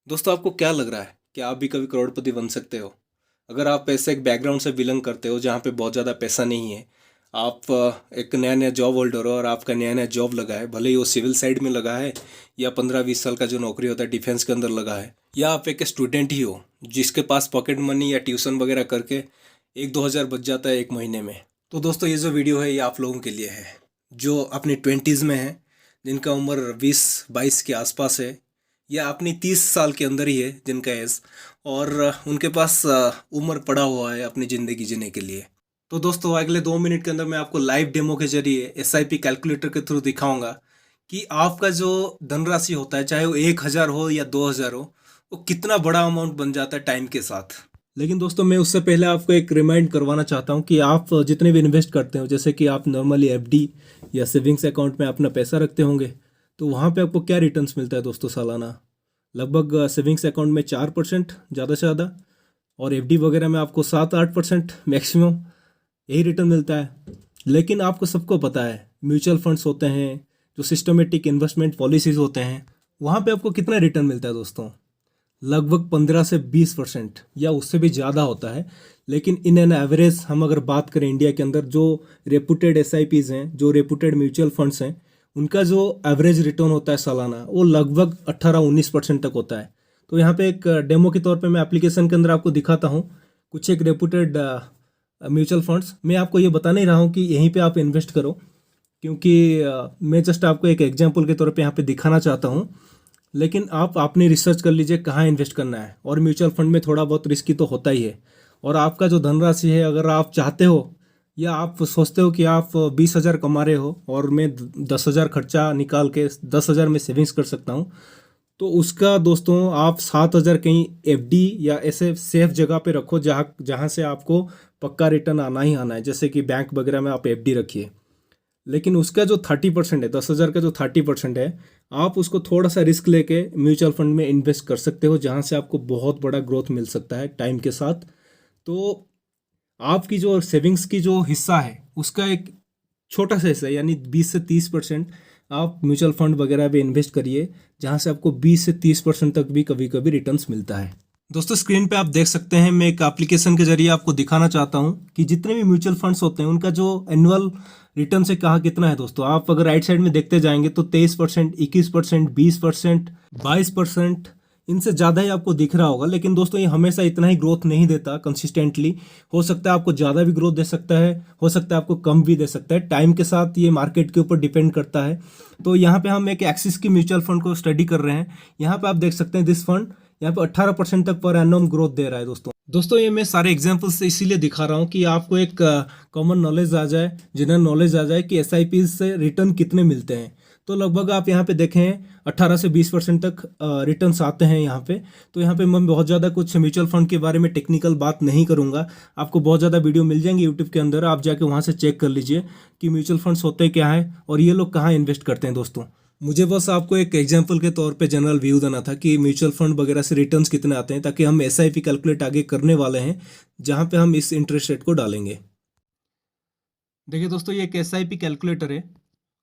दोस्तों, आपको क्या लग रहा है कि आप भी कभी करोड़पति बन सकते हो? अगर आप ऐसे एक बैकग्राउंड से बिलोंग करते हो जहाँ पे बहुत ज़्यादा पैसा नहीं है। आप एक नया नया जॉब होल्डर हो और आपका नया नया जॉब लगा है, भले ही वो सिविल साइड में लगा है या 15-20 साल का जो नौकरी होता है डिफेंस के अंदर लगा है, या आप एक स्टूडेंट ही हो जिसके पास पॉकेट मनी या ट्यूशन वगैरह करके 1-2 हज़ार बच जाता है एक महीने में। तो दोस्तों, ये जो वीडियो है ये आप लोगों के लिए है जो अपनी 20s में है, जिनका उम्र 20-22 के आसपास है, या अपनी 30 साल के अंदर ही है जिनका एज, और उनके पास उम्र पड़ा हुआ है अपनी ज़िंदगी जीने के लिए। तो दोस्तों, अगले 2 मिनट के अंदर मैं आपको लाइव डेमो के जरिए एसआईपी कैलकुलेटर के थ्रू दिखाऊंगा कि आपका जो धनराशि होता है, चाहे वो 1 हज़ार हो या 2 हज़ार हो, वो कितना बड़ा अमाउंट बन जाता है टाइम के साथ। लेकिन दोस्तों, मैं उससे पहले आपको एक रिमाइंड करवाना चाहता हूँ कि आप जितने भी इन्वेस्ट करते हो, जैसे कि आप नॉर्मली एफडी या सेविंग्स अकाउंट में अपना पैसा रखते होंगे, तो वहाँ पे आपको क्या रिटर्न्स मिलता है दोस्तों सालाना? लगभग सेविंग्स अकाउंट में 4% ज़्यादा से ज़्यादा, और एफडी वगैरह में आपको 7-8% मैक्सिमम यही रिटर्न मिलता है। लेकिन आपको सबको पता है म्यूचुअल फंड्स होते हैं, जो सिस्टमेटिक इन्वेस्टमेंट पॉलिसीज़ होते हैं, वहाँ पे आपको कितना रिटर्न मिलता है दोस्तों? लगभग 15 से 20% या उससे भी ज़्यादा होता है। लेकिन इन एन एवरेज हम अगर बात करें इंडिया के अंदर जो रेपुटेड एसआईपीज़ हैं, जो रेपुटेड म्यूचुअल फंड्स हैं, उनका जो एवरेज रिटर्न होता है सालाना वो लगभग 18-19% तक होता है। तो यहाँ पे एक डेमो के तौर पे मैं एप्लीकेशन के अंदर आपको दिखाता हूँ कुछ एक रेपुटेड म्यूचुअल फंड्स। मैं आपको ये बता नहीं रहा हूँ कि यहीं पे आप इन्वेस्ट करो, क्योंकि मैं जस्ट आपको एक एग्जांपल के तौर पे यहाँ पे दिखाना चाहता हूँ। लेकिन आप अपनी रिसर्च कर लीजिए कहाँ इन्वेस्ट करना है, और म्यूचुअल फंड में थोड़ा बहुत रिस्की तो होता ही है। और आपका जो धनराशि है, अगर आप चाहते हो या आप सोचते हो कि आप 20 हज़ार कमा रहे हो और मैं 10 हज़ार खर्चा निकाल के 10 हज़ार में सेविंग्स कर सकता हूँ, तो उसका दोस्तों आप 7 हज़ार कहीं एफडी या ऐसे सेफ जगह पे रखो जहाँ जहाँ से आपको पक्का रिटर्न आना ही आना है, जैसे कि बैंक वगैरह में आप एफडी रखिए। लेकिन उसका जो 30% है, 10 हज़ार का जो 30% है, आप उसको थोड़ा सा रिस्क लेके म्यूचुअल फंड में इन्वेस्ट कर सकते हो, जहाँ से आपको बहुत बड़ा ग्रोथ मिल सकता है टाइम के साथ। तो आपकी जो सेविंग्स की जो हिस्सा है उसका एक छोटा सा हिस्सा, यानी 20 से 30% आप म्यूचुअल फंड वगैरह पे इन्वेस्ट करिए, जहाँ से आपको 20 से 30% तक भी कभी कभी रिटर्न्स मिलता है। दोस्तों, स्क्रीन पे आप देख सकते हैं, मैं एक एप्लीकेशन के जरिए आपको दिखाना चाहता हूँ कि जितने भी म्यूचुअल फंड्स होते हैं उनका जो एनुअल रिटर्न से कहा कितना है दोस्तों। आप अगर राइट साइड में देखते जाएंगे तो 23%, 21%, 20%, 22%, इनसे ज़्यादा ही आपको दिख रहा होगा। लेकिन दोस्तों, ये हमेशा इतना ही ग्रोथ नहीं देता कंसिस्टेंटली। हो सकता है आपको ज़्यादा भी ग्रोथ दे सकता है, हो सकता है आपको कम भी दे सकता है। टाइम के साथ ये मार्केट के ऊपर डिपेंड करता है। तो यहाँ पे हम एक एक्सिस की म्यूचुअल फंड को स्टडी कर रहे हैं। यहाँ पे आप देख सकते हैं दिस फंड यहाँ पे 18% तक पर एनम ग्रोथ दे रहा है दोस्तों। ये मैं सारे एग्जांपल्स से इसीलिए दिखा रहा हूँ कि आपको एक कॉमन नॉलेज आ जाए, जनरल नॉलेज आ जाए कि एसआईपी से रिटर्न कितने मिलते हैं। तो लगभग आप यहाँ पे देखें 18 से 20% तक रिटर्न्स आते हैं यहाँ पे। तो यहाँ पे मैं बहुत ज़्यादा कुछ म्यूचुअल फंड के बारे में टेक्निकल बात नहीं करूँगा। आपको बहुत ज़्यादा वीडियो मिल जाएंगे यूट्यूब के अंदर, आप जाके वहाँ से चेक कर लीजिए कि म्यूचुअल फंड्स होते क्या हैं और ये लोग कहाँ इन्वेस्ट करते हैं दोस्तों। मुझे बस आपको एक एग्जांपल के तौर पे जनरल व्यू देना था कि म्यूचुअल फंड वगैरह से रिटर्न्स कितने आते हैं, ताकि हम एसआईपी कैलकुलेट आगे करने वाले हैं जहाँ पे हम इस इंटरेस्ट रेट को डालेंगे। देखिए दोस्तों, ये एक एसआईपी कैलकुलेटर है।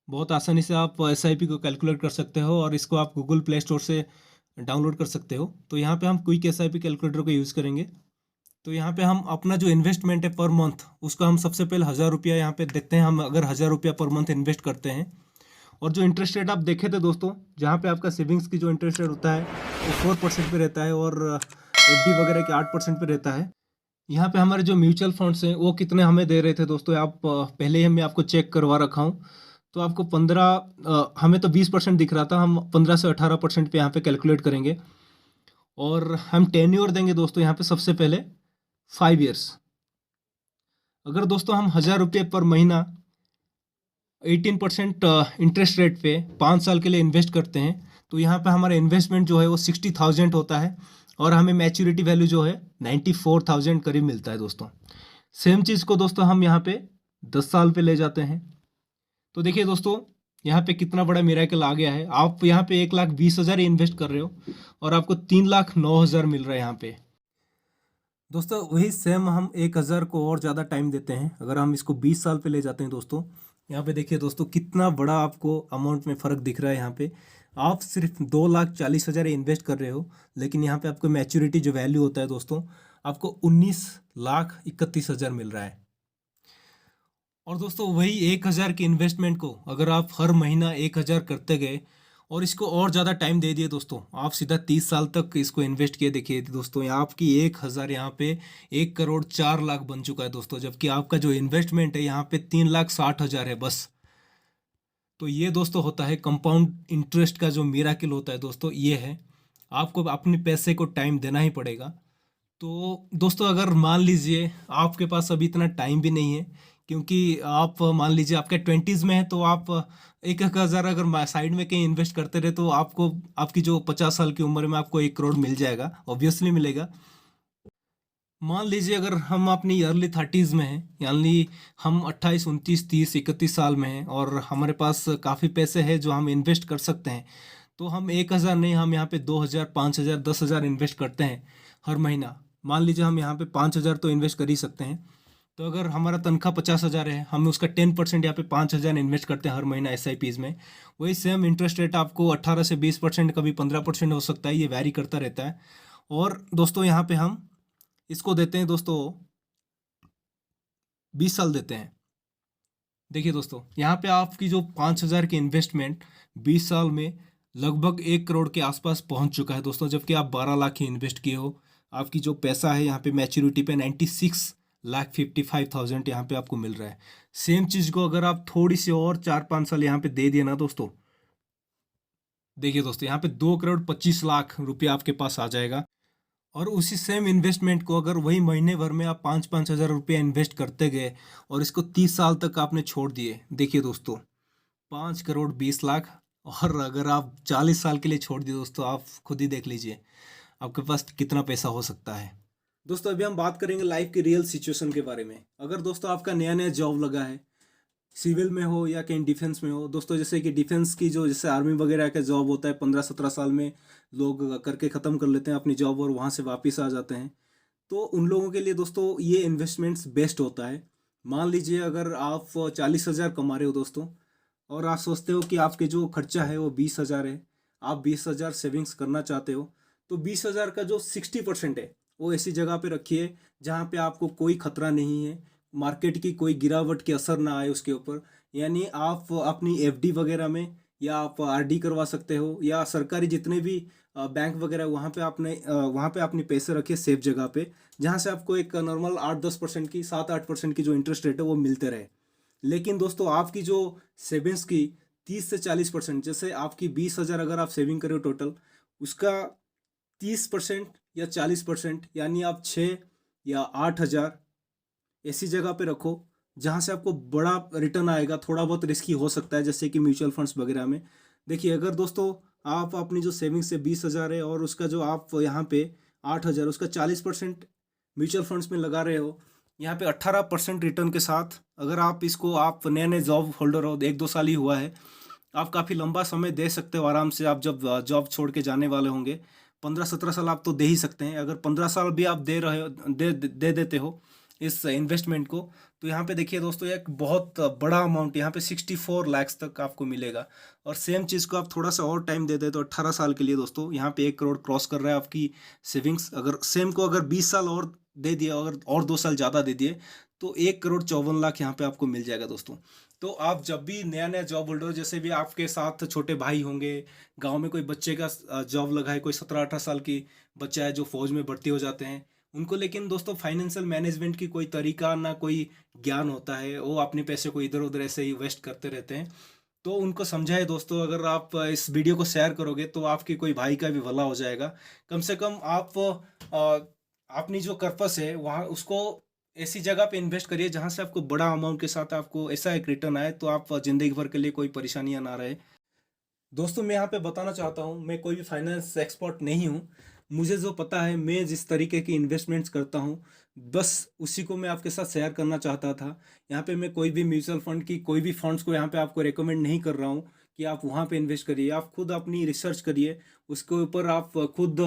बहुत आसानी से आप एसआईपी को कैलकुलेट कर सकते हो और इसको आप गूगल प्ले स्टोर से डाउनलोड कर सकते हो। तो यहाँ पे हम क्विक एसआईपी कैलकुलेटर को यूज़ करेंगे। तो यहाँ पे हम अपना जो इन्वेस्टमेंट है पर मंथ, उसका हम सबसे पहले 1,000 रुपया यहाँ पे देखते हैं। हम अगर 1,000 रुपया पर मंथ इन्वेस्ट करते हैं, और जो इंटरेस्ट रेट आप देखे थे दोस्तों, जहाँ पे आपका सेविंग्स की जो इंटरेस्ट रेट होता है वो 4% पे रहता है, और एफडी वगैरह के 8% पे रहता है। यहाँ पे हमारे जो म्यूचुअल फंड्स हैं वो कितने हमें दे रहे थे दोस्तों, आप पहले ही मैं आपको चेक करवा रखा हूँ। तो आपको 15, हमें तो 20% दिख रहा था, हम 15 से 18% पे यहाँ पे कैलकुलेट करेंगे। और हम टेन्योर देंगे दोस्तों यहाँ पे सबसे पहले 5 ईयर्स। अगर दोस्तों हम 1,000 रुपये पर महीना 18% इंटरेस्ट रेट पे 5 साल के लिए इन्वेस्ट करते हैं, तो यहाँ पे हमारा इन्वेस्टमेंट जो है वो 60,000 होता है, और हमें मैच्योरिटी वैल्यू जो है 94,000 करीब मिलता है दोस्तों। सेम चीज़ को दोस्तों हम यहाँ पे 10 साल पे ले जाते हैं। तो देखिए दोस्तों, यहाँ पे कितना बड़ा मिरेकल आ गया है। आप यहाँ पे 1,20,000 इन्वेस्ट कर रहे हो और आपको 3,09,000 मिल रहा है यहाँ पे। दोस्तों, वही सेम हम 1,000 को और ज़्यादा टाइम देते हैं, अगर हम इसको 20 साल पे ले जाते हैं दोस्तों। यहाँ पे देखिए दोस्तों, कितना बड़ा आपको अमाउंट में फ़र्क दिख रहा है यहाँ पे। आप सिर्फ 2,40,000 इन्वेस्ट कर रहे हो, लेकिन यहाँ पे आपको मैच्योरिटी जो वैल्यू होता है दोस्तों, आपको 19,31,000 मिल रहा है। और दोस्तों वही 1,000 की इन्वेस्टमेंट को अगर आप हर महीना 1,000 करते गए और इसको और ज़्यादा टाइम दे दिए दोस्तों, आप सीधा 30 साल तक इसको इन्वेस्ट किए, देखिए दोस्तों यहाँ आपकी 1,000 यहाँ पे 1,04,00,000 बन चुका है दोस्तों, जबकि आपका जो इन्वेस्टमेंट है यहाँ पे 3,60,000 है बस। तो ये दोस्तों होता है कंपाउंड इंटरेस्ट का जो मिराकिल होता है दोस्तों, ये है। आपको अपने पैसे को टाइम देना ही पड़ेगा। तो दोस्तों अगर मान लीजिए आपके पास अभी इतना टाइम भी नहीं है, क्योंकि आप मान लीजिए आपके 20s में है, तो आप 1,000 अगर साइड में कहीं इन्वेस्ट करते रहे तो आपको आपकी जो 50 साल की उम्र में आपको 1 करोड़ मिल जाएगा, ऑब्वियसली मिलेगा। मान लीजिए अगर हम अपनी अर्ली 30s में हैं, यानी हम 28, 29, 30, 31 साल में हैं और हमारे पास काफ़ी पैसे हैं जो हम इन्वेस्ट कर सकते हैं, तो हम 1,000 नहीं, हम यहाँ पे 2,000, 5,000, 10,000 इन्वेस्ट करते हैं हर महीना। मान लीजिए हम यहाँ पे 5,000 तो इन्वेस्ट कर ही सकते हैं। तो अगर हमारा तनख्वाह 50,000 है, हम उसका 10% यहाँ पे 5,000 इन्वेस्ट करते हैं हर महीना SIPs में। वही सेम इंटरेस्ट रेट आपको 18 से 20%, कभी 15% हो सकता है, ये वैरी करता रहता है। और दोस्तों यहाँ पे हम इसको देते हैं दोस्तों 20 साल देते हैं। देखिए दोस्तों यहाँ पे आपकी जो 5,000 की इन्वेस्टमेंट 20 साल में लगभग 1 करोड़ के आसपास पहुंच चुका है दोस्तों, जबकि आप 12 लाख ही इन्वेस्ट किए हो। आपकी जो पैसा है यहाँ पे मैच्योरिटी पे 96,55,000 यहाँ पे आपको मिल रहा है। सेम चीज़ को अगर आप थोड़ी सी और 4-5 साल यहाँ पे दे दिए ना दोस्तों, देखिए दोस्तों यहाँ पे 2,25,00,000 रुपया आपके पास आ जाएगा। और उसी सेम इन्वेस्टमेंट को अगर वही महीने भर में आप 5-5 हज़ार रुपया इन्वेस्ट करते गए और इसको 30 साल तक आपने छोड़ दिए, देखिए दोस्तों 5,20,00,000। और अगर आप 40 साल के लिए छोड़ दिए दोस्तों, आप खुद ही देख लीजिए आपके पास कितना पैसा हो सकता है। दोस्तों अभी हम बात करेंगे लाइफ की रियल सिचुएशन के बारे में। अगर दोस्तों आपका नया नया जॉब लगा है, सिविल में हो या कहीं डिफेंस में हो दोस्तों, जैसे कि डिफेंस की जो जैसे आर्मी वगैरह का जॉब होता है, 15-17 साल में लोग करके ख़त्म कर लेते हैं अपनी जॉब और वहाँ से वापस आ जाते हैं। तो उन लोगों के लिए दोस्तों ये इन्वेस्टमेंट्स बेस्ट होता है। मान लीजिए अगर आप 40,000 कमा रहे हो दोस्तों, और आप सोचते हो कि आपके जो खर्चा है वो 20,000 है, आप 20,000 सेविंग्स करना चाहते हो, तो 20,000 का जो 60% है वो ऐसी जगह पे रखिए जहाँ पे आपको कोई खतरा नहीं है, मार्केट की कोई गिरावट की असर ना आए उसके ऊपर। यानी आप अपनी FD वगैरह में, या आप RD करवा सकते हो, या सरकारी जितने भी बैंक वगैरह वहाँ पे अपने पैसे रखिए सेफ जगह पे, जहाँ से आपको एक नॉर्मल 8-10% की 7-8% की जो इंटरेस्ट रेट है वो मिलते रहे। लेकिन दोस्तों आपकी जो सेविंग्स की 30 से 40%, जैसे आपकी 20,000 अगर आप सेविंग करो टोटल, उसका 30% या 40%, यानी आप 6 या 8 हज़ार ऐसी जगह पे रखो जहाँ से आपको बड़ा रिटर्न आएगा। थोड़ा बहुत रिस्की हो सकता है जैसे कि म्यूचुअल फंड्स वगैरह में। देखिए अगर दोस्तों आप अपनी जो सेविंग से 20,000 है और उसका जो आप यहाँ पे 8,000, उसका 40% म्यूचुअल फंड्स में लगा रहे हो, यहाँ पे 18% रिटर्न के साथ, अगर आप इसको, आप नए नए जॉब होल्डर हो, 1-2 साल ही हुआ है, आप काफ़ी लंबा समय दे सकते हो आराम से। आप जब जॉब छोड़ के जाने वाले होंगे, 15-17 साल आप तो दे ही सकते हैं। अगर 15 साल भी आप दे रहे हो, दे देते हो इस इन्वेस्टमेंट को, तो यहाँ पे देखिए दोस्तों एक बहुत बड़ा अमाउंट, यहाँ पे 64 लाख तक आपको मिलेगा। और सेम चीज़ को आप थोड़ा सा और टाइम दे दे तो 18 साल के लिए दोस्तों यहाँ पे 1 करोड़ क्रॉस कर रहा है आपकी सेविंग्स। अगर सेम को अगर 20 साल और दे दिया, अगर और 2 साल ज़्यादा दे दिए, तो 1,54,00,000 यहाँ पे आपको मिल जाएगा दोस्तों। तो आप जब भी नया नया जॉब होल्डर, जैसे भी आपके साथ छोटे भाई होंगे, गांव में कोई बच्चे का जॉब लगा है, कोई 17-18 साल की बच्चा है जो फौज में भर्ती हो जाते हैं उनको, लेकिन दोस्तों फाइनेंशियल मैनेजमेंट की कोई तरीका ना कोई ज्ञान होता है, वो अपने पैसे को इधर उधर ऐसे ही वेस्ट करते रहते हैं। तो उनको समझाए दोस्तों, अगर आप इस वीडियो को शेयर करोगे तो आपकी कोई भाई का भी भला हो जाएगा। कम से कम आप अपनी जो कर्पस है वहाँ उसको ऐसी जगह पे इन्वेस्ट करिए जहाँ से आपको बड़ा अमाउंट के साथ आपको ऐसा एक रिटर्न आए, तो आप ज़िंदगी भर के लिए कोई परेशानियाँ ना रहे। दोस्तों मैं यहाँ पे बताना चाहता हूँ, मैं कोई भी फाइनेंस एक्सपर्ट नहीं हूँ। मुझे जो पता है, मैं जिस तरीके की इन्वेस्टमेंट्स करता हूँ, बस उसी को मैं आपके साथ शेयर करना चाहता था। यहाँ पे मैं कोई भी म्यूचुअल फंड की कोई भी फंड्स को यहाँ पे आपको रेकमेंड नहीं कर रहा हूँ कि आप वहाँ पे इन्वेस्ट करिए। आप खुद अपनी रिसर्च करिए, उसके ऊपर आप खुद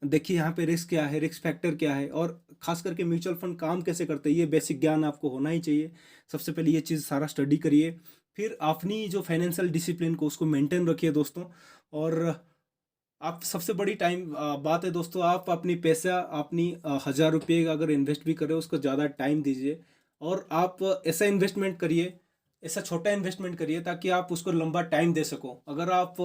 देखिए यहाँ पे रिस्क क्या है, रिस्क फैक्टर क्या है, और खास करके म्यूचुअल फंड काम कैसे करते हैं, ये बेसिक ज्ञान आपको होना ही चाहिए। सबसे पहले ये चीज़ सारा स्टडी करिए, फिर अपनी जो फाइनेंशियल डिसिप्लिन को उसको मेंटेन रखिए दोस्तों। और आप सबसे बड़ी टाइम बात है दोस्तों, आप अपनी पैसा अपनी 1,000 रुपये अगर इन्वेस्ट भी करें उसको ज़्यादा टाइम दीजिए, और आप ऐसा इन्वेस्टमेंट करिए, ऐसा छोटा इन्वेस्टमेंट करिए ताकि आप उसको लंबा टाइम दे सको। अगर आप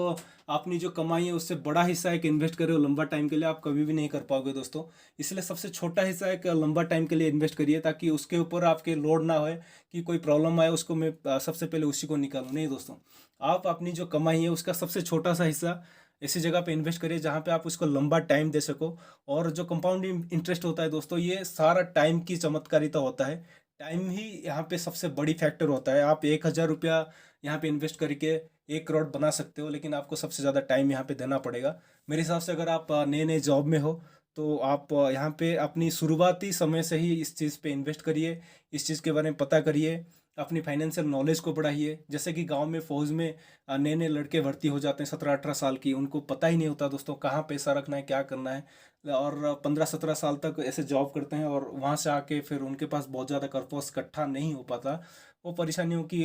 अपनी जो कमाई है उससे बड़ा हिस्सा एक इन्वेस्ट करें लंबा टाइम के लिए, आप कभी भी नहीं कर पाओगे दोस्तों। इसलिए सबसे छोटा हिस्सा एक लंबा टाइम के लिए इन्वेस्ट करिए ताकि उसके ऊपर आपके लोड ना होए कि कोई प्रॉब्लम आए उसको मैं सबसे पहले उसी को निकालूं। नहीं दोस्तों, आप अपनी जो कमाई है उसका सबसे छोटा सा हिस्सा ऐसी जगह पे इन्वेस्ट करिए जहाँ पे आप उसको लंबा टाइम दे सको। और जो कंपाउंडिंग इंटरेस्ट होता है दोस्तों, ये सारा टाइम की चमत्कारिता होता है। टाइम ही यहाँ पे सबसे बड़ी फैक्टर होता है। आप 1,000 रुपया यहाँ पे इन्वेस्ट करके 1 करोड़ बना सकते हो, लेकिन आपको सबसे ज़्यादा टाइम यहाँ पे देना पड़ेगा। मेरे हिसाब से अगर आप नए नए जॉब में हो तो आप यहाँ पे अपनी शुरुआती समय से ही इस चीज़ पे इन्वेस्ट करिए, इस चीज़ के बारे में पता करिए, अपनी फाइनेंशियल नॉलेज को बढ़ाइए। जैसे कि गांव में फ़ौज में नए नए लड़के भर्ती हो जाते हैं 17-18 साल की, उनको पता ही नहीं होता दोस्तों कहाँ पैसा रखना है, क्या करना है, और 15-17 साल तक ऐसे जॉब करते हैं और वहाँ से आके फिर उनके पास बहुत ज़्यादा कर्पस इकट्ठा नहीं हो पाता, वो परेशानियों की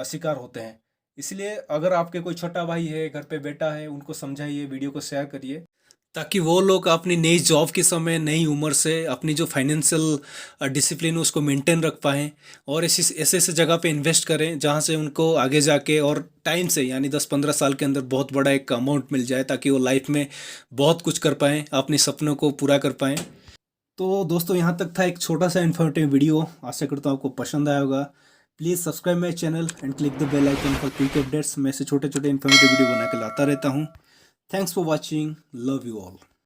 शिकार होते हैं। इसलिए अगर आपके कोई छोटा भाई है, घर पे बेटा है, उनको समझाइए, वीडियो को शेयर करिए ताकि वो लोग अपनी नई जॉब के समय नई उम्र से अपनी जो फाइनेंशियल डिसिप्लिन उसको मेंटेन रख पाएँ, और ऐसे ऐसे ऐसे जगह पे इन्वेस्ट करें जहाँ से उनको आगे जाके और टाइम से यानी 10-15 साल के अंदर बहुत बड़ा एक अमाउंट मिल जाए ताकि वो लाइफ में बहुत कुछ कर पाएँ, अपने सपनों को पूरा कर पाएँ। तो दोस्तों, यहाँ तक था एक छोटा सा इन्फॉर्मेटिव वीडियो। आशा करता हूँ आपको पसंद आया होगा। Please subscribe my channel and click the bell icon for quick updates. मैं ऐसे छोटे छोटे इन्फॉर्मेटिव वीडियो बना के लाता रहता हूँ। Thanks for watching, love you all.